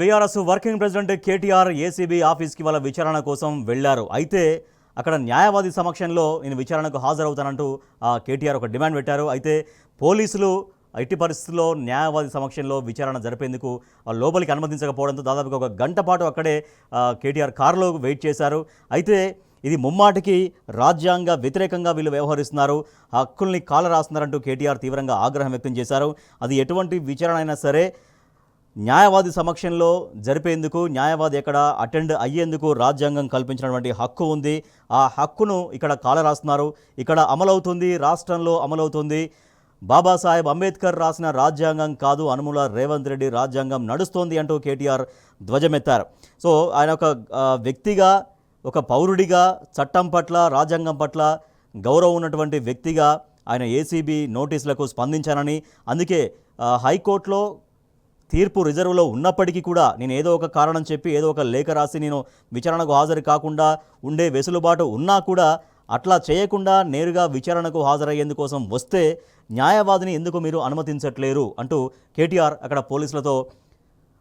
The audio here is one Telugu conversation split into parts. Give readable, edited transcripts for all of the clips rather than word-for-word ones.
BRS working president KTR ACB ఆఫీస్కి వాళ్ళ విచారణ కోసం వెళ్లారు. అయితే అక్కడ న్యాయవాది సమక్షంలో నేను విచారణకు హాజరవుతానంటూ కేటీఆర్ ఒక డిమాండ్ పెట్టారు. అయితే పోలీసులు ఎట్టి పరిస్థితుల్లో న్యాయవాది సమక్షంలో విచారణ జరిపేందుకు లోపలికి అనుమతించకపోవడంతో దాదాపుగా ఒక గంట పాటు అక్కడే కేటీఆర్ కారులో వెయిట్ చేశారు. అయితే ఇది ముమ్మాటికి రాజ్యాంగ వ్యతిరేకంగా వీళ్ళు వ్యవహరిస్తున్నారు, హక్కుల్ని కాలరాస్తున్నారంటూ కేటీఆర్ తీవ్రంగా ఆగ్రహం వ్యక్తం చేశారు. అది ఎటువంటి విచారణ అయినా సరే న్యాయవాది సమక్షంలో జరిపేందుకు, న్యాయవాది ఎక్కడ అటెండ్ అయ్యేందుకు రాజ్యాంగం కల్పించినటువంటి హక్కు ఉంది. ఆ హక్కును ఇక్కడ కాలరాస్తున్నారు. ఇక్కడ అమలవుతుంది, రాష్ట్రంలో అమలవుతుంది. బాబాసాహెబ్ అంబేద్కర్ రాసిన రాజ్యాంగం కాదు, అనుముల రేవంత్ రెడ్డి రాజ్యాంగం నడుస్తోంది అంటూ కేటీఆర్ ధ్వజమెత్తారు. సో ఆయన ఒక వ్యక్తిగా, ఒక పౌరుడిగా, చట్టం పట్ల, రాజ్యాంగం పట్ల గౌరవం ఉన్నటువంటి వ్యక్తిగా ఆయన ఏసీబీ నోటీసులకు స్పందించానని, అందుకే హైకోర్టులో తీర్పు రిజర్వ్లో ఉన్నప్పటికీ కూడా నేను ఏదో ఒక కారణం చెప్పి ఏదో ఒక లేఖ రాసి నేను విచారణకు హాజరు కాకుండా ఉండే వెసులుబాటు ఉన్నా కూడా అట్లా చేయకుండా నేరుగా విచారణకు హాజరయ్యేందుకోసం వస్తే న్యాయవాదిని ఎందుకు మీరు అనుమతించట్లేరు అంటూ కేటీఆర్ అక్కడ పోలీసులతో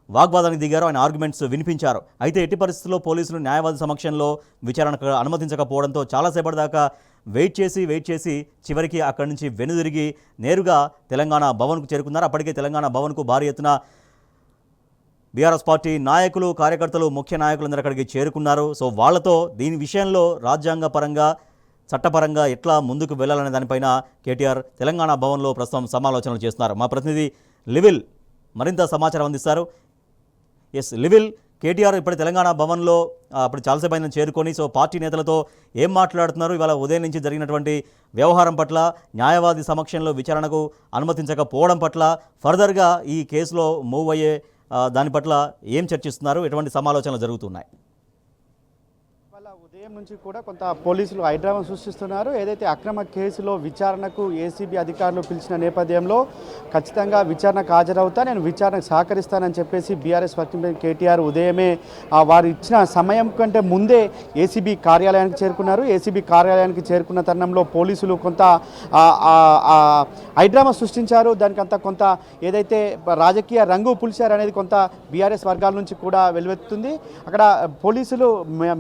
వాగ్వాదానికి దిగారు. ఆయన ఆర్గ్యుమెంట్స్ వినిపించారు. అయితే ఎట్టి పరిస్థితుల్లో పోలీసులు న్యాయవాది సమక్షంలో విచారణకు అనుమతించకపోవడంతో చాలాసేపటి దాకా వెయిట్ చేసి చివరికి అక్కడి నుంచి వెనుదిరిగి నేరుగా తెలంగాణ భవన్కు చేరుకున్నారు. అప్పటికే తెలంగాణ భవన్కు భారీ ఎత్తున బీఆర్ఎస్ పార్టీ నాయకులు, కార్యకర్తలు, ముఖ్య నాయకులందరూ అక్కడికి చేరుకున్నారు. సో వాళ్లతో దీని విషయంలో రాజ్యాంగపరంగా, చట్టపరంగా ఎట్లా ముందుకు వెళ్లాలనే దానిపైన కేటీఆర్ తెలంగాణ భవన్లో ప్రస్తుతం సమాలోచనలు చేస్తున్నారు. మా ప్రతినిధి లివిల్ మరింత సమాచారం అందిస్తారు. ఎస్ లివిల్, కేటీఆర్ ఇప్పుడు తెలంగాణ భవన్లో అప్పుడు చాలాసేపు అయినా చేరుకొని సో పార్టీ నేతలతో ఏం మాట్లాడుతున్నారు, ఇవాళ ఉదయం నుంచి జరిగినటువంటి వ్యవహారం పట్ల, న్యాయవాది సమక్షంలో విచారణకు అనుమతించకపోవడం పట్ల, ఫర్దర్గా ఈ కేసులో మూవ్ అయ్యే దాని పట్ల ఏం చర్చిస్తున్నారు, ఎటువంటి సమాలోచనలు జరుగుతున్నాయి? ఉదయం నుంచి కూడా కొంత పోలీసులు హైడ్రామా సృష్టిస్తున్నారు. ఏదైతే అక్రమ కేసులో విచారణకు ఏసీబీ అధికారులు పిలిచిన నేపథ్యంలో ఖచ్చితంగా విచారణకు హాజరవుతా, నేను విచారణకు సహకరిస్తానని చెప్పేసి బీఆర్ఎస్ వర్కింగ్ ప్రెసిడెంట్ కేటీఆర్ ఉదయమే వారు ఇచ్చిన సమయం కంటే ముందే ఏసీబీ కార్యాలయానికి చేరుకున్నారు. ఏసీబీ కార్యాలయానికి చేరుకున్న తరుణంలో పోలీసులు కొంత హైడ్రామా సృష్టించారు. దానికంతా కొంత ఏదైతే రాజకీయ రంగు పులిచారు అనేది కొంత బీఆర్ఎస్ వర్గాల నుంచి కూడా వెలువెత్తుతుంది. అక్కడ పోలీసులు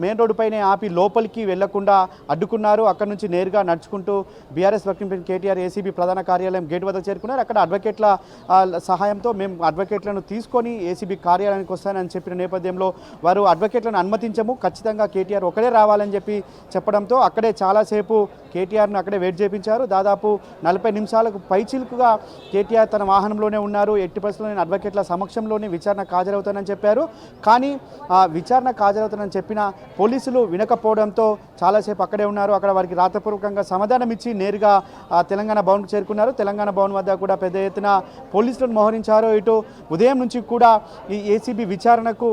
మెయిన్ రోడ్డు పైనే ఆపి లోపలికి వెళ్లకుండా అడ్డుకున్నారు. అక్కడ నుంచి నేరుగా నడుచుకుంటూ BRS working president KTR ACB ప్రధాన కార్యాలయం గేట్ వద్ద చేరుకున్నారు. అక్కడ అడ్వకేట్ల సహాయంతో మేము అడ్వకేట్లను తీసుకొని ఏసీబీ కార్యాలయానికి వస్తానని చెప్పిన నేపథ్యంలో వారు అడ్వకేట్లను అనుమతించము, ఖచ్చితంగా కేటీఆర్ ఒకడే రావాలని చెప్పి చెప్పడంతో అక్కడే చాలాసేపు కేటీఆర్ను అక్కడే వెయిట్ చేయించారు. దాదాపు 40 నిమిషాలకు పైచిలుకుగా కేటీఆర్ తన వాహనంలోనే ఉన్నారు. ఎట్టి పరిస్థితుల్లో నేను అడ్వకేట్ల సమక్షంలోనే విచారణకు హాజరవుతానని చెప్పారు. కానీ విచారణకు హాజరవుతానని చెప్పిన పోలీసులు వినకపోవడంతో చాలాసేపు అక్కడే ఉన్నారు. అక్కడ వారికి రాతపూర్వకంగా సమాధానం ఇచ్చి నేరుగా తెలంగాణ భవన్కు చేరుకున్నారు. తెలంగాణ భవన్ వద్ద కూడా పెద్ద ఎత్తున పోలీసులను మోహరించారు. ఇటు ఉదయం నుంచి కూడా ఈ ఏసీబీ విచారణకు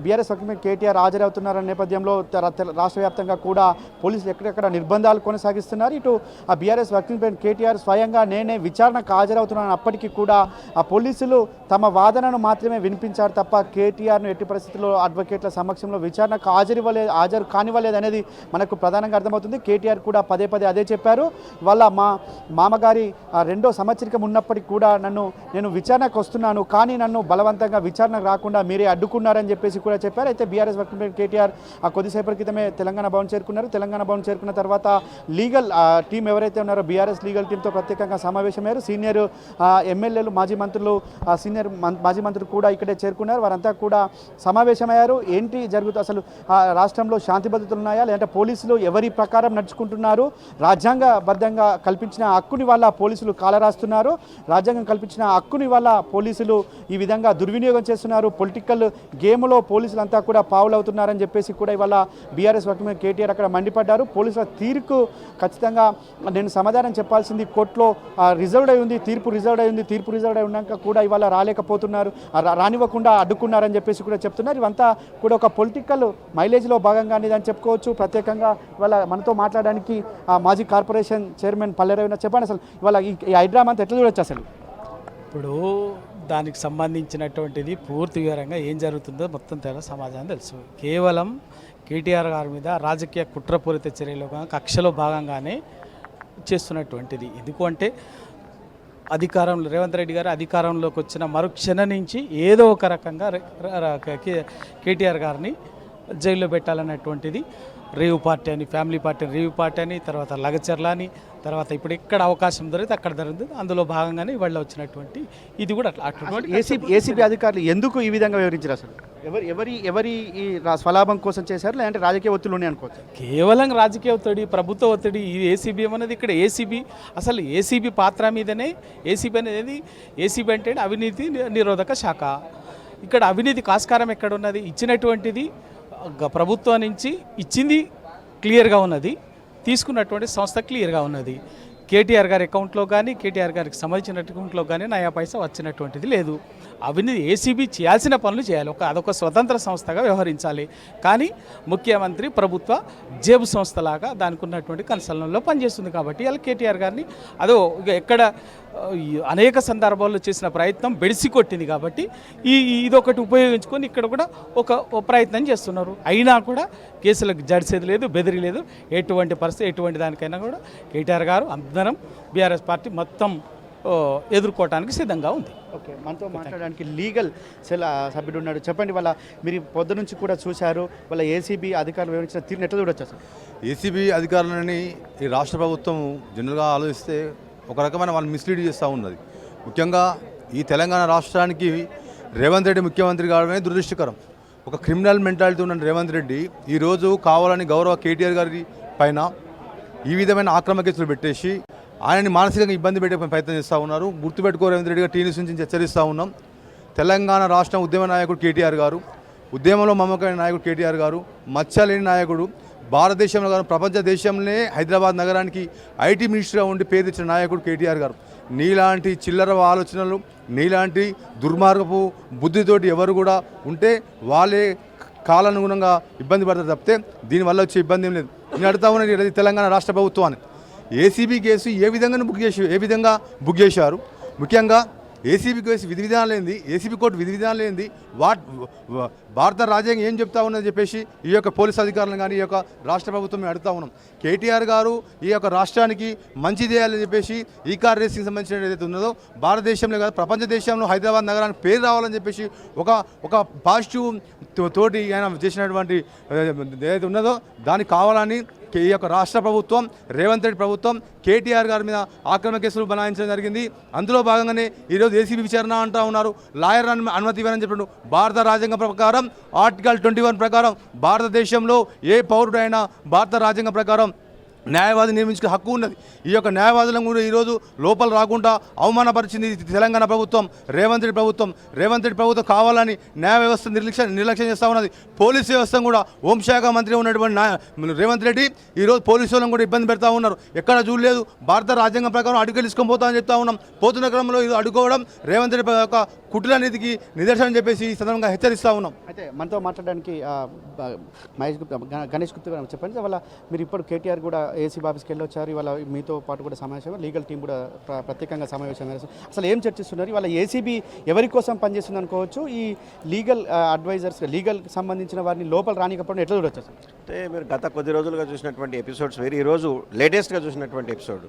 బీఆర్ఎస్ వర్కింగ్ కేటీఆర్ హాజరవుతున్నారన్న నేపథ్యంలో రాష్ట్ర వ్యాప్తంగా కూడా పోలీసులు ఎక్కడెక్కడ నిర్బంధాలు కొనసాగిస్తున్నారు. ఇటు ఆ బీఆర్ఎస్ వర్కింగ్ ప్రెసిడెంట్ కేటీఆర్ స్వయంగా నేనే విచారణకు హాజరవుతున్నాను అప్పటికీ కూడా ఆ పోలీసులు తమ వాదనను మాత్రమే వినిపించారు తప్ప కేటీఆర్ను ఎట్టి పరిస్థితుల్లో అడ్వకేట్ల సమక్షంలో విచారణకు హాజరు కానివ్వలేదు అనేది మనకు ప్రధానంగా అర్థమవుతుంది. కేటీఆర్ కూడా పదే అదే చెప్పారు. వాళ్ళ మా మామగారి 2వ సంవత్సరికం ఉన్నప్పటికీ కూడా నేను విచారణకు వస్తున్నాను, కానీ నన్ను బలవంతంగా విచారణకు రాకుండా మీరే అడ్డుకున్నారని చెప్పేసి కూడా చెప్పారు. అయితే బీఆర్ఎస్ వర్కింగ్ ప్రెసిడెంట్ కేటీఆర్ కొద్దిసేపటి క్రితమే తెలంగాణ భవన్ చేరుకున్నారు. తెలంగాణ భవన్ చేరుకున్న తర్వాత లీగల్ టీం ఎవరైతే ఉన్నారో బీఆర్ఎస్ లీగల్ టీంతో ప్రత్యేకంగా సమావేశమయ్యారు. సీనియర్ ఎమ్మెల్యేలు, మాజీ మంత్రులు, సీనియర్ మాజీ మంత్రులు కూడా ఇక్కడే చేరుకున్నారు. వారంతా కూడా సమావేశమయ్యారు. ఏంటి జరుగుతుంది, అసలు రాష్ట్రంలో శాంతి భద్రతలు ఉన్నాయా, లేదంటే పోలీసులు ఎవరి ప్రకారం నడుచుకుంటున్నారు, రాజ్యాంగబద్ధంగా కల్పించిన హక్కుని వల్ల పోలీసులు కాలరాస్తున్నారు, రాజ్యాంగం కల్పించిన హక్కుని వల్ల పోలీసులు ఈ విధంగా దుర్వినియోగం చేస్తున్నారు, పొలిటికల్ గేమ్లో పోలీసులంతా కూడా పావులవుతున్నారని చెప్పేసి కూడా ఇవాళ బీఆర్ఎస్ వర్కింగ్ కేటీఆర్ అక్కడ మండిపడ్డారు. పోలీసుల తీర్పు ఖచ్చితంగా నేను సమాధానం చెప్పాల్సింది కోర్టులో రిజర్వ్డ్ అయి ఉంది, తీర్పు రిజర్వ్డ్ అయి ఉంది, తీర్పు రిజర్వ్డ్ అయి ఉన్నాక కూడా ఇవాళ రాలేకపోతున్నారు, రానివ్వకుండా అడ్డుకున్నారని చెప్పేసి కూడా చెప్తున్నారు. ఇవంతా కూడా ఒక పొలిటికల్ మైలేజ్లో భాగంగా అని చెప్పుకోవచ్చు. ప్రత్యేకంగా ఇవాళ మనతో మాట్లాడడానికి మాజీ కార్పొరేషన్ చైర్మన్ పల్లె రవీంద్ర చెప్పండి, అసలు ఇవాళ ఈ హైడ్రామా అంతా ఎట్లా చూడొచ్చు? అసలు ఇప్పుడు దానికి సంబంధించినటువంటిది పూర్తి వివరంగా ఏం జరుగుతుందో మొత్తం సమాజాన్ని తెలుసు. కేవలం కేటీఆర్ గారి మీద రాజకీయ కుట్రపూరిత చర్యలు, కక్షలో భాగంగానే చేస్తున్నటువంటిది. ఎందుకు అంటే అధికారంలో రేవంత్ రెడ్డి గారు అధికారంలోకి వచ్చిన మరుక్షణం నుంచి ఏదో ఒక రకంగా కేటీఆర్ గారిని జైల్లో పెట్టాలన్నటువంటిది రేవు పార్టీ అని, ఫ్యామిలీ పార్టీ అని, రేవు పార్టీ అని, తర్వాత లగచర్ల అని, తర్వాత ఇప్పుడు ఎక్కడ అవకాశం దొరికితే అక్కడ దొరుకుతుంది. అందులో భాగంగానే ఇవాళ వచ్చినటువంటి ఇది కూడా అటువంటి ఏసీబీ అధికారులు ఎందుకు ఈ విధంగా వివరించారు అసలు? ఎవరి ఈ స్వలాభం కోసం చేశారు, లేదంటే రాజకీయ ఒత్తిడి ఉన్నాయి అనుకోవచ్చు? కేవలం రాజకీయ ఒత్తిడి, ప్రభుత్వ ఒత్తిడి. ఈ ఏసీబీ అనేది ఇక్కడ అసలు ఏసీబీ పాత్ర మీదనే ఏసీబీ అనేది ఏసీబీ అంటే అవినీతి నిరోధక శాఖ. ఇక్కడ అవినీతి కాస్కారం ఎక్కడ ఉన్నది? ఇచ్చినటువంటిది ప్రభుత్వం నుంచి ఇచ్చింది క్లియర్గా ఉన్నది, తీసుకున్నటువంటి సంస్థ క్లియర్గా ఉన్నది. కేటీఆర్ గారి అకౌంట్లో కానీ కేటీఆర్ గారికి సంబంధించిన అకౌంట్లో కానీ నయా పైసా వచ్చినటువంటిది లేదు. అవినీతి ఏసీబీ చేయాల్సిన పనులు చేయాలి, అదొక స్వతంత్ర సంస్థగా వ్యవహరించాలి. కానీ ముఖ్యమంత్రి ప్రభుత్వ జేబు సంస్థలాగా దానికి ఉన్నటువంటి కన్సల్టెంట్లో పనిచేస్తుంది. కాబట్టి ఇలా కేటీఆర్ గారిని ఎక్కడ అనేక సందర్భాల్లో చేసిన ప్రయత్నం బెడిసి కొట్టింది. కాబట్టి ఇదొకటి ఉపయోగించుకొని ఇక్కడ కూడా ఒక ప్రయత్నం చేస్తున్నారు. అయినా కూడా కేసులకు జడిసేది లేదు, బెదిరి లేదు. ఎటువంటి పరిస్థితి, ఎటువంటి దానికైనా కూడా కేటీఆర్ గారు అందరం బీఆర్ఎస్ పార్టీ మొత్తం ఎదుర్కోవడానికి సిద్ధంగా ఉంది. ఓకే, మనతో మాట్లాడడానికి లీగల్ సెల్ సభ్యుడు ఉన్నాడు. చెప్పండి, వాళ్ళ మీరు పొద్దు నుంచి కూడా చూశారు, వాళ్ళ ఏసీబీ అధికారులు వివరించిన తీరుని ఎట్లా చూడొచ్చు అసలు? ఏసీబీ అధికారులని ఈ రాష్ట్ర ప్రభుత్వం జనరల్గా ఆలోచిస్తే ఒక రకమైన వాళ్ళు మిస్లీడ్ చేస్తూ ఉన్నది. ముఖ్యంగా ఈ తెలంగాణ రాష్ట్రానికి రేవంత్ రెడ్డి ముఖ్యమంత్రి కావడమే దురదృష్టకరం. ఒక క్రిమినల్ మెంటాలిటీ ఉన్న రేవంత్ రెడ్డి ఈరోజు కావాలని గౌరవ కేటీఆర్ గారి పైన ఈ విధమైన ఆక్రమణ కేసులు పెట్టేసి ఆయనని మానసికంగా ఇబ్బంది పెట్టే ప్రయత్నం చేస్తూ ఉన్నారు. గుర్తుపెట్టుకో రేవంత్ రెడ్డి గారు టీవీ నుంచి హెచ్చరిస్తూ ఉన్నాం. తెలంగాణ రాష్ట్రం ఉద్యమ నాయకుడు కేటీఆర్ గారు, ఉద్యమంలో మమ్మకమైన నాయకుడు కేటీఆర్ గారు, మచ్చలేని నాయకుడు, భారతదేశంలో కాదు ప్రపంచ దేశంలోనే హైదరాబాద్ నగరానికి ఐటీ మినిస్టర్గా ఉండి పేరు తెచ్చిన నాయకుడు కేటీఆర్ గారు. నీలాంటి చిల్లర ఆలోచనలు, నీలాంటి దుర్మార్గపు బుద్ధితోటి ఎవరు కూడా ఉంటే వాళ్ళే కాలానుగుణంగా ఇబ్బంది పడతారు తప్పితే దీనివల్ల వచ్చే ఇబ్బంది ఏం లేదు. నేను అడుగుతా ఉన్నది తెలంగాణ రాష్ట్ర ప్రభుత్వాన్ని, ఏసీబీ కేసు ఏ విధంగా బుక్ చేశారు? ముఖ్యంగా ఏసీబీ కేసు విధి విధానం లేనిది, ఏసీబీ కోర్టు విధి విధానం లేనిది భారత రాజ్యాంగం ఏం చెప్తా ఉన్నదని చెప్పేసి ఈ యొక్క పోలీస్ అధికారులను కానీ ఈ యొక్క రాష్ట్ర ప్రభుత్వం మేము అడుగుతా ఉన్నాం. కేటీఆర్ గారు ఈ యొక్క రాష్ట్రానికి మంచి చేయాలని చెప్పేసి ఈ కార్ రేసింగ్ సంబంధించిన ఏదైతే ఉన్నదో భారతదేశంలో కాదు ప్రపంచ దేశంలో హైదరాబాద్ నగరానికి పేరు రావాలని చెప్పేసి ఒక పాజిటివ్ తోటి ఆయన చేసినటువంటి ఏదైతే ఉన్నదో దానికి కావాలని ఈ యొక్క రాష్ట్ర ప్రభుత్వం, రేవంత్ రెడ్డి ప్రభుత్వం కేటీఆర్ గారి మీద ఆక్రమణ కేసులు బనాయించడం జరిగింది. అందులో భాగంగానే ఈరోజు ఏసీబీ విచారణ అంటూ ఉన్నారు. లాయర్ అనుమతి ఇవ్వని చెప్పారు. భారత రాజ్యాంగం ప్రకారం ఆర్టికల్ 21 ప్రకారం భారతదేశంలో ఏ పౌరుడైనా భారత రాజ్యాంగం ప్రకారం న్యాయవాది నియమించుకునే హక్కు ఉన్నది. ఈ యొక్క న్యాయవాదులను కూడా ఈరోజు లోపల రాకుండా అవమానపరిచింది తెలంగాణ ప్రభుత్వం, రేవంత్ రెడ్డి ప్రభుత్వం కావాలని న్యాయ వ్యవస్థ నిర్లక్ష్యం చేస్తూ ఉన్నది. పోలీస్ వ్యవస్థ కూడా హోంశాఖ మంత్రి ఉన్నటువంటి రేవంత్ రెడ్డి ఈరోజు పోలీసు వాళ్ళని కూడా ఇబ్బంది పెడతా ఉన్నారు. ఎక్కడ చూడలేదు. భారత రాజ్యాంగం ప్రకారం అడుగులు తీసుకొని పోతామని చెప్తా ఉన్నాం. పోతున్న క్రమంలో ఇది అడుకోవడం రేవంత్ రెడ్డి యొక్క కుట్ర నీతికి నిదర్శనం చెప్పేసి ఈ సందర్భంగా హెచ్చరిస్తూ ఉన్నాం. అయితే మనతో మాట్లాడడానికి గణేష్ గుప్తా గారు చెప్పండి. ఇవాళ మీరు ఇప్పుడు కేటీఆర్ కూడా ఏసీబీ ఆఫీస్కి వెళ్ళొచ్చారు. ఇవాళ మీతో పాటు కూడా సమావేశం, లీగల్ టీం కూడా ప్రత్యేకంగా సమావేశం. అసలు ఏం చర్చిస్తున్నారు? ఇవాళ ఏసీబీ ఎవరి కోసం పనిచేస్తుంది అనుకోవచ్చు? ఈ లీగల్ అడ్వైజర్స్, లీగల్ సంబంధించిన వారిని లోపల రానికపోవడం ఎట్లా చూడొచ్చు? అంటే మీరు గత కొద్ది రోజులుగా చూసినటువంటి ఎపిసోడ్స్ వేరు, ఈరోజు లేటెస్ట్గా చూసినటువంటి ఎపిసోడ్.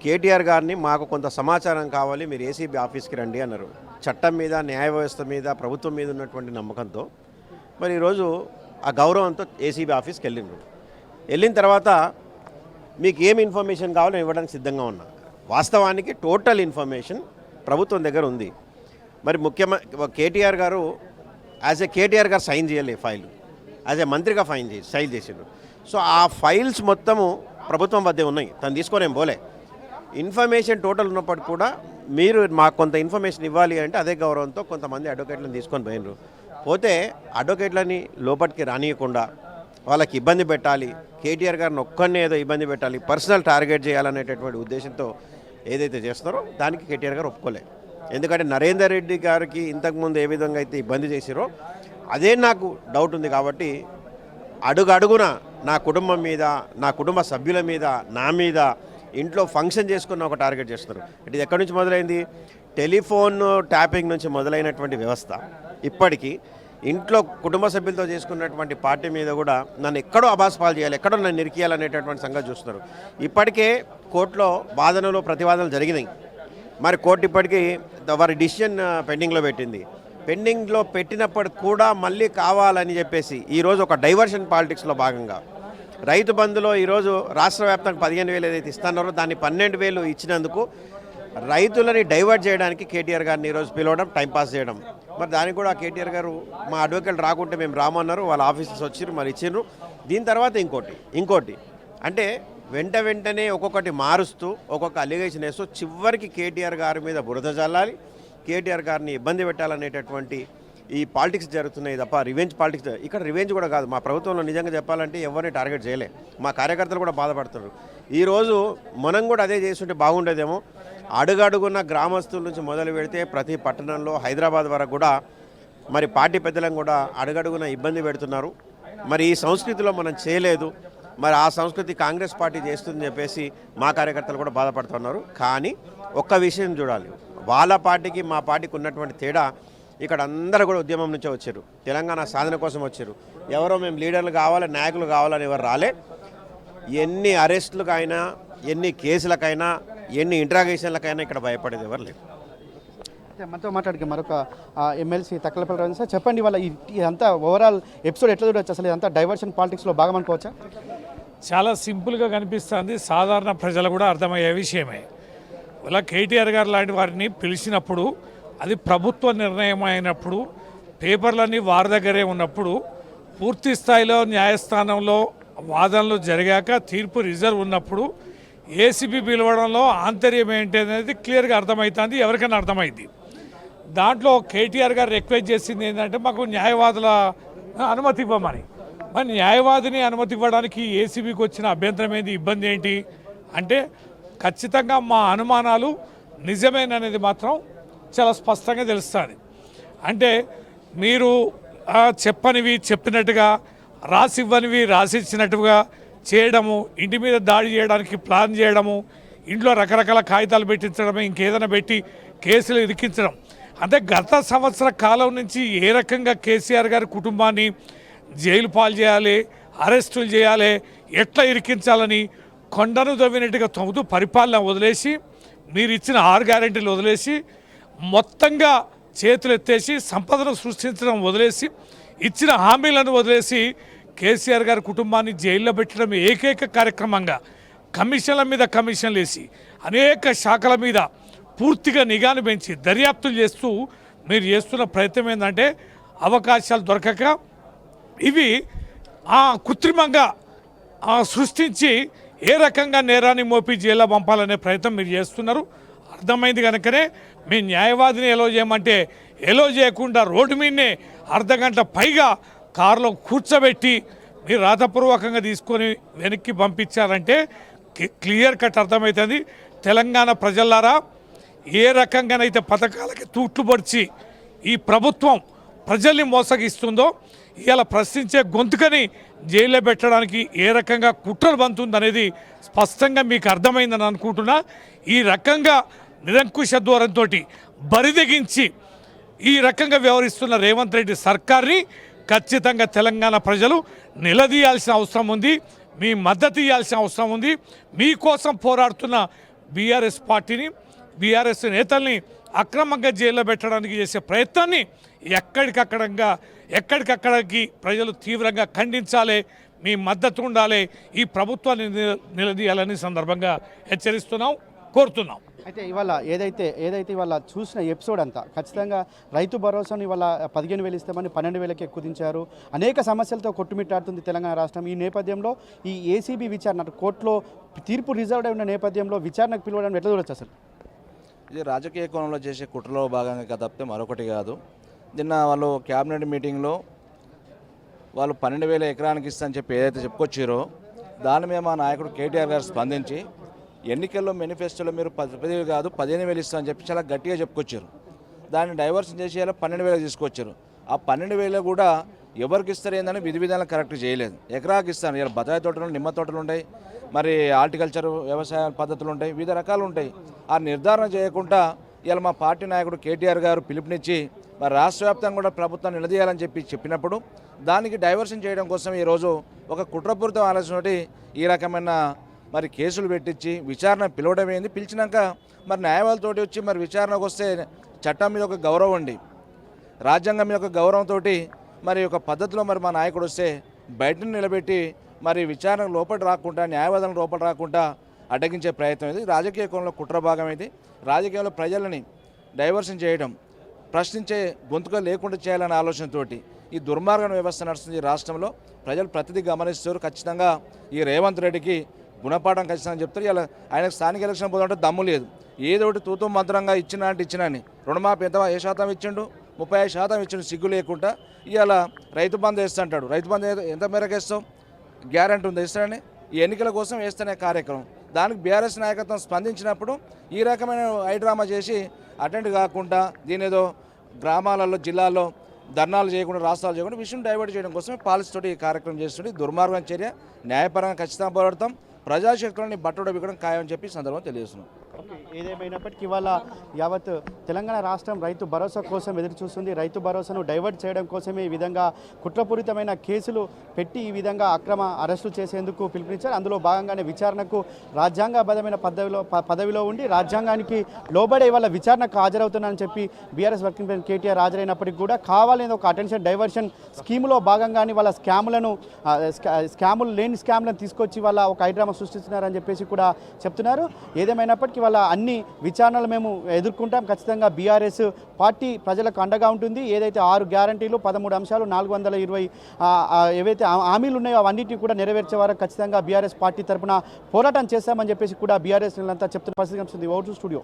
కేటీఆర్ గారిని మాకు కొంత సమాచారం కావాలి, మీరు ఏసీబీ ఆఫీస్కి రండి అన్నారు. చట్టం మీద, న్యాయ వ్యవస్థ మీద, ప్రభుత్వం మీద ఉన్నటువంటి నమ్మకంతో మరి ఈరోజు ఆ గౌరవంతో ఏసీబీ ఆఫీస్కి వెళ్ళిన తర్వాత మీకు ఏం ఇన్ఫర్మేషన్ కావాలో ఇవ్వడానికి సిద్ధంగా ఉన్నా. వాస్తవానికి టోటల్ ఇన్ఫర్మేషన్ ప్రభుత్వం దగ్గర ఉంది. మరి కేటీఆర్ గారు కేటీఆర్ గారు సైన్ చేయలే ఫైల్, యాజ్ ఏ మంత్రిగా సైన్ చేసిండ్రు. సో ఆ ఫైల్స్ మొత్తము ప్రభుత్వం వద్దే ఉన్నాయి, తను తీసుకొని ఏం పోలే. ఇన్ఫర్మేషన్ టోటల్ ఉన్నప్పటికీ కూడా మీరు మాకు కొంత ఇన్ఫర్మేషన్ ఇవ్వాలి అంటే అదే గౌరవంతో కొంతమంది అడ్వకేట్లను తీసుకొని పోయినరు. పోతే అడ్వకేట్లని లోపలికి రానియకుండా వాళ్ళకి ఇబ్బంది పెట్టాలి, కేటీఆర్ గారిని ఒక్కరిని ఏదో ఇబ్బంది పెట్టాలి, పర్సనల్ టార్గెట్ చేయాలనేటటువంటి ఉద్దేశంతో ఏదైతే చేస్తున్నారో దానికి కేటీఆర్ గారు ఒప్పుకోలే. ఎందుకంటే నరేందర్ రెడ్డి గారికి ఇంతకుముందు ఏ విధంగా అయితే ఇబ్బంది చేసిరో అదే నాకు డౌట్ ఉంది. కాబట్టి అడుగున నా కుటుంబం మీద, నా కుటుంబ సభ్యుల మీద, నా మీద, ఇంట్లో ఫంక్షన్ చేసుకున్న ఒక టార్గెట్ చేస్తున్నారు. ఇది ఎక్కడి నుంచి మొదలైంది? టెలిఫోన్ ట్యాపింగ్ నుంచి మొదలైనటువంటి వ్యవస్థ ఇప్పటికీ ఇంట్లో కుటుంబ సభ్యులతో చేసుకున్నటువంటి పార్టీ మీద కూడా నన్ను ఎక్కడో అబాస్పాలు చేయాలి, ఎక్కడో నన్ను నిరికియాలనేటటువంటి సంగతి చూస్తున్నారు. ఇప్పటికే కోర్టులో వాదనలు ప్రతివాదనలు జరిగినాయి. మరి కోర్టు ఇప్పటికీ వారి డిసిషన్ పెండింగ్లో పెట్టింది. పెండింగ్లో పెట్టినప్పటికి కూడా మళ్ళీ కావాలని చెప్పేసి ఈరోజు ఒక డైవర్షన్ పాలిటిక్స్లో భాగంగా రైతు బంధులో ఈరోజు రాష్ట్ర వ్యాప్తంగా 15,000 ఏదైతే ఇస్తున్నారో దాన్ని 12,000 ఇచ్చినందుకు రైతులని డైవర్ట్ చేయడానికి కేటీఆర్ గారిని ఈరోజు పిలవడం, టైంపాస్ చేయడం. మరి దానికి కూడా కేటీఆర్ గారు మా అడ్వకేట్ రాకుంటే మేము రామన్నారు, వాళ్ళ ఆఫీసర్స్ వచ్చారు, మరి ఇచ్చిండ్రు. దీని తర్వాత ఇంకోటి అంటే వెంటనే ఒక్కొక్కటి మారుస్తూ ఒక్కొక్క అలిగేషన్ వేస్తూ చివరికి కేటీఆర్ గారి మీద బురద జల్లాలి, కేటీఆర్ గారిని ఇబ్బంది పెట్టాలనేటటువంటి ఈ పాలిటిక్స్ జరుగుతున్నాయి తప్ప రివెంజ్ పాలిటిక్స్. ఇక్కడ రివెంజ్ కూడా కాదు. మా ప్రభుత్వంలో నిజంగా చెప్పాలంటే ఎవరిని టార్గెట్ చేయలే. మా కార్యకర్తలు కూడా బాధపడుతున్నారు. ఈరోజు మనం కూడా అదే చేస్తుంటే బాగుండేదేమో. అడుగడుగున్న గ్రామస్తుల నుంచి మొదలు పెడితే ప్రతి పట్టణంలో హైదరాబాద్ వరకు కూడా మరి పార్టీ పెద్దలను కూడా అడుగడుగున ఇబ్బంది పెడుతున్నారు. మరి ఈ సంస్కృతిలో మనం చేయలేదు, మరి ఆ సంస్కృతి కాంగ్రెస్ పార్టీ చేస్తుందని చెప్పేసి మా కార్యకర్తలు కూడా బాధపడుతున్నారు. కానీ ఒక్క విషయం చూడాలి, వాళ్ళ పార్టీకి మా పార్టీకి ఉన్నటువంటి తేడా, ఇక్కడ అందరూ కూడా ఉద్యమం నుంచే వచ్చారు, తెలంగాణ సాధన కోసం వచ్చారు. ఎవరో మేము లీడర్లు కావాలి, నాయకులు కావాలని ఎవరు రాలే. ఎన్ని అరెస్టులకైనా, ఎన్ని కేసులకైనా, ఎన్ని ఇంట్రాగేషన్లకైనా ఇక్కడ భయపడేది ఎవరు లేరు. మనతో మాట్లాడితే మరొక ఎమ్మెల్సీ తక్కలపల్లి రవీంద్ర సార్, చెప్పండి వాళ్ళ ఇదంతా ఓవరాల్ ఎపిసోడ్ ఎట్లా చూడవచ్చు? అసలు ఇదంతా డైవర్షన్ పాలిటిక్స్లో భాగం అనుకోవచ్చా? చాలా సింపుల్గా కనిపిస్తుంది, సాధారణ ప్రజలు కూడా అర్థమయ్యే విషయమే. ఇలా కేటీఆర్ గారు లాంటి వారిని పిలిచినప్పుడు, అది ప్రభుత్వ నిర్ణయం అయినప్పుడు, పేపర్లన్నీ వారి దగ్గరే ఉన్నప్పుడు, పూర్తి స్థాయిలో న్యాయస్థానంలో వాదనలు జరిగాక తీర్పు రిజర్వ్ ఉన్నప్పుడు ఏసీబీ పిలవడంలో ఆంతర్యం ఏంటి అనేది క్లియర్గా అర్థమవుతుంది, ఎవరికైనా అర్థమైంది. దాంట్లో కేటీఆర్ గారు రిక్వెస్ట్ చేసింది ఏంటంటే మాకు న్యాయవాదుల అనుమతి ఇవ్వమని. మరి న్యాయవాదిని అనుమతి ఇవ్వడానికి ఏసీబీకి వచ్చిన అభ్యంతరం ఏంటి, ఇబ్బంది ఏంటి అంటే ఖచ్చితంగా మా అనుమానాలు నిజమేననేది మాత్రం చాలా స్పష్టంగా తెలుస్తుంది. అంటే మీరు చెప్పనివి చెప్పినట్టుగా, రాసివ్వనివి రాసిచ్చినట్టుగా చేయడము, ఇంటి మీద దాడి చేయడానికి ప్లాన్ చేయడము, ఇంట్లో రకరకాల కాగితాలు పెట్టించడము, ఇంకేదైనా పెట్టి కేసులు ఇరికించడం. అంటే గత సంవత్సర కాలం నుంచి ఏ రకంగా కేసీఆర్ గారి కుటుంబాన్ని జైలు పాలు చేయాలి, అరెస్టులు చేయాలి, ఎట్లా ఇరికించాలని కొండను దవ్వినట్టుగా తవ్వుతూ పరిపాలన వదిలేసి, మీరు ఇచ్చిన 6 గ్యారెంటీలు వదిలేసి, మొత్తంగా చేతులు ఎత్తేసి సంపదను సృష్టించడం వదిలేసి, ఇచ్చిన హామీలను వదిలేసి కేసీఆర్ గారి కుటుంబాన్ని జైల్లో పెట్టడం ఏకైక కార్యక్రమంగా కమిషన్ల మీద కమిషన్లు వేసి అనేక శాఖల మీద పూర్తిగా నిఘాను పెంచి దర్యాప్తులు చేస్తూ మీరు చేస్తున్న ప్రయత్నం ఏంటంటే అవకాశాలు దొరకక ఇవి కృత్రిమంగా సృష్టించి ఏ రకంగా నేరాన్ని మోపి జైల్లో పంపాలనే ప్రయత్నం మీరు చేస్తున్నారు. అర్థమైంది కనుకనే మీ న్యాయవాదిని ఎలో చేయమంటే ఎలో చేయకుండా రోడ్డు మీదనే అర్ధగంట పైగా కారులో కూర్చోబెట్టి మీరు రాతపూర్వకంగా తీసుకొని వెనక్కి పంపించారంటే క్లియర్ కట్ అర్థమవుతుంది. తెలంగాణ ప్రజలారా, ఏ రకంగానైతే పథకాలకి తూట్లు పొడిచి ఈ ప్రభుత్వం ప్రజల్ని మోసగిస్తుందో, ఇలా ప్రశ్నించే గొంతుకని జైల్లో పెట్టడానికి ఏ రకంగా కుట్రలు బంతుందనేది స్పష్టంగా మీకు అర్థమైందని అనుకుంటున్నా. ఈ రకంగా నిరంకుశ ధోరణితో బరిదెగించి ఈ రకంగా వ్యవహరిస్తున్న రేవంత్ రెడ్డి సర్కార్ని ఖచ్చితంగా తెలంగాణ ప్రజలు నిలదీయాల్సిన అవసరం ఉంది, మీ మద్దతు ఇవ్వాల్సిన అవసరం ఉంది. మీకోసం పోరాడుతున్న బీఆర్ఎస్ పార్టీని, బీఆర్ఎస్ నేతల్ని అక్రమంగా జైల్లో పెట్టడానికి చేసే ప్రయత్నాన్ని ఎక్కడికక్కడికి ప్రజలు తీవ్రంగా ఖండించాలి, మీ మద్దతు ఉండాలి, ఈ ప్రభుత్వాన్ని నిలదీయాలని సందర్భంగా హెచ్చరిస్తున్నాం, కోరుతున్నాం. అయితే ఇవాళ ఏదైతే ఇవాళ చూసిన ఎపిసోడ్ అంతా ఖచ్చితంగా రైతు భరోసాని ఇవాళ 15,000 ఇస్తామని 12,000కి ఎక్కుదించారు. అనేక సమస్యలతో కొట్టుమిట్టాడుతుంది తెలంగాణ రాష్ట్రం. ఈ నేపథ్యంలో ఈ ఏసీబీ విచారణ కోర్టులో తీర్పు రిజర్వ్ ఉన్న నేపథ్యంలో విచారణకు పిలవడం ఎట్లా చూడొచ్చు? అసలు ఇది రాజకీయ కోణంలో చేసే కుట్రలో భాగంగా తప్పితే మరొకటి కాదు. నిన్న వాళ్ళు క్యాబినెట్ మీటింగ్లో వాళ్ళు 12,000 ఎకరానికి ఇస్తా అని చెప్పి ఏదైతే చెప్పుకొచ్చారో దాని మీద మా నాయకుడు కేటీఆర్ గారు స్పందించి ఎన్నికల్లో మేనిఫెస్టోలో మీరు 10,000 కాదు 15,000 ఇస్తా అని చెప్పి చాలా గట్టిగా చెప్పుకొచ్చారు. దాన్ని డైవర్షన్ చేసి 12,000 తీసుకొచ్చారు. ఆ 12,000 కూడా ఎవరికి ఇస్తారు ఏందని విధి విధానం కరెక్ట్ చేయలేదు. ఎకరాకి ఇస్తాను, ఇలా బత్తాయి తోటలు, నిమ్మ తోటలు ఉంటాయి, మరి హార్టికల్చర్ వ్యవసాయ పద్ధతులు ఉంటాయి, వివిధ రకాలు ఉంటాయి. ఆ నిర్ధారణ చేయకుండా ఇలా మా పార్టీ నాయకుడు కేటీఆర్ గారు పిలుపునిచ్చి మరి రాష్ట్ర వ్యాప్తంగా కూడా ప్రభుత్వం నిలదీయాలని చెప్పినప్పుడు దానికి డైవర్షన్ చేయడం కోసం ఈరోజు ఒక కుట్రపూరిత ఆలోచనతోటి ఈ రకమైన మరి కేసులు పెట్టించి విచారణ పిలవడం ఏంది, పిలిచినాక మరి న్యాయవాదులతోటి వచ్చి మరి విచారణకు వస్తే చట్టం మీద ఒక గౌరవం ఉండి రాజ్యాంగం మీద ఒక గౌరవంతో మరి ఒక పద్ధతిలో మరి మా నాయకుడు వస్తే బయటను నిలబెట్టి మరి విచారణ లోపల రాకుండా న్యాయవాదులను లోపల రాకుండా అడ్డగించే ప్రయత్నం ఇది రాజకీయ కోణంలో కుట్ర భాగం ఇది. రాజకీయంలో ప్రజలని డైవర్షన్ చేయడం, ప్రశ్నించే గొంతుగా లేకుండా చేయాలనే ఆలోచనతోటి ఈ దుర్మార్గం వ్యవస్థ నడుస్తుంది రాష్ట్రంలో. ప్రజలు ప్రతిదీ గమనిస్తారు. ఖచ్చితంగా ఈ రేవంత్ రెడ్డికి గుణపాఠం ఖచ్చితంగా చెప్తారు. ఇలా ఆయనకు స్థానిక ఎలక్షన్ పోతుంటే దమ్ము లేదు, ఏదోటి తూతూ మంత్రంగా ఇచ్చినా అంటే ఇచ్చినాని. రుణమాఫీ ఏ శాతం ఇచ్చిండు? 35% ఇచ్చిండు సిగ్గు లేకుండా. ఇవాళ రైతు బంధు వేస్తుంటాడు. రైతు బంధు ఎంత మేరకు వేస్తాం? గ్యారంటీ ఉంది ఇస్తాడని. ఈ ఎన్నికల కోసం వేస్తేనే కార్యక్రమం. దానికి బీఆర్ఎస్ నాయకత్వం స్పందించినప్పుడు ఈ రకమైన హైడ్రామా చేసి అటెండ్ కాకుండా దీని ఏదో గ్రామాలలో జిల్లాల్లో ధర్నాలు చేయకుండా రాష్ట్రాలు చేయకుండా విషయం డైవర్ట్ చేయడం కోసమే పాలసీ తోటి ఈ కార్యక్రమం చేస్తుంటే దుర్మార్గం చర్య. న్యాయపరంగా ఖచ్చితంగా పోరాడతాం. ప్రజాశక్తులని బట్టడ బిగ్గడం ఖాయమని చెప్పి సందర్భంగా తెలియజేస్తున్నాం. ఏదేమైనప్పటికీ ఇవాళ యావత్ తెలంగాణ రాష్ట్రం రైతు భరోసా కోసం ఎదురు చూస్తుంది. రైతు భరోసాను డైవర్ట్ చేయడం కోసమే ఈ విధంగా కుట్రపూరితమైన కేసులు పెట్టి ఈ విధంగా అక్రమ అరెస్టులు చేసేందుకు పిలుపునిచ్చారు. అందులో భాగంగానే విచారణకు రాజ్యాంగబద్ధమైన పదవిలో ఉండి రాజ్యాంగానికి లోబడే ఇవాళ విచారణకు హాజరవుతున్నానని చెప్పి బీఆర్ఎస్ వర్కింగ్ ప్రెసిడెంట్ కేటీఆర్ హాజరైనప్పటికీ కూడా కావాలని ఒక అటెన్షన్ డైవర్షన్ స్కీములో భాగంగానే వాళ్ళ స్కాములు లేని స్కామ్లను తీసుకొచ్చి వాళ్ళ ఒక హైడ్రామా సృష్టిస్తున్నారని చెప్పేసి కూడా చెప్తున్నారు. ఏదేమైనప్పటికీ వాళ్ళ అన్ని విచారణలు మేము ఎదుర్కొంటాం. ఖచ్చితంగా బీఆర్ఎస్ పార్టీ ప్రజలకు అండగా ఉంటుంది. ఏదైతే 6 గ్యారంటీలు 13 అంశాలు 420 ఏవైతే హామీలు ఉన్నాయో అవన్నిటిని కూడా నెరవేర్చే వరకు ఖచ్చితంగా బీఆర్ఎస్ పార్టీ తరఫున పోరాటం చేస్తామని చెప్పేసి కూడా బీఆర్ఎస్ అంతా చెప్తున్న పరిస్థితి కనిపిస్తుంది. Vote studio.